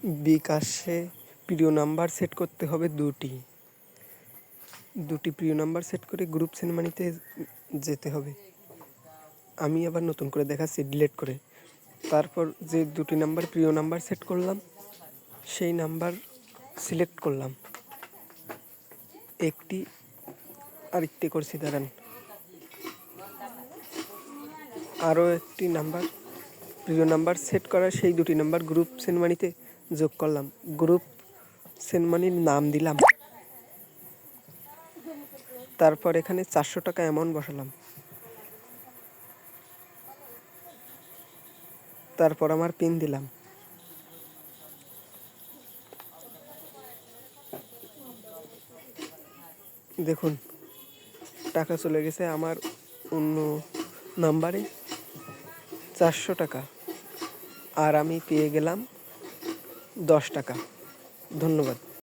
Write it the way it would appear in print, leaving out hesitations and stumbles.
বিকাশে প্রিয় number set করতে হবে দুটি প্রিয় নাম্বার সেট করে গ্রুপ সেন্ড মানিতে যেতে হবে। আমি আবার নতুন করে দেখাচ্ছি ডিলিট করে। তারপর যে দুটি নাম্বার প্রিয় নাম্বার সেট করলাম সেই নাম্বার সিলেক্ট করলাম। একটি আরেকটি করছি, দাঁড়ান, আরও একটি নাম্বার প্রিয় নাম্বার সেট করা সেই দুটি নাম্বার গ্রুপ সেন্ড মানিতে যোগ করলাম। গ্রুপ সেন্ড মানির নাম দিলাম। তারপর এখানে 400 টাকা অ্যামাউন্ট বসালাম। তারপর আমার পিন দিলাম। দেখুন টাকা চলে গেছে আমার অন্য নাম্বারে 400 টাকা, আর আমি পেয়ে গেলাম 10 টাকা। ধন্যবাদ।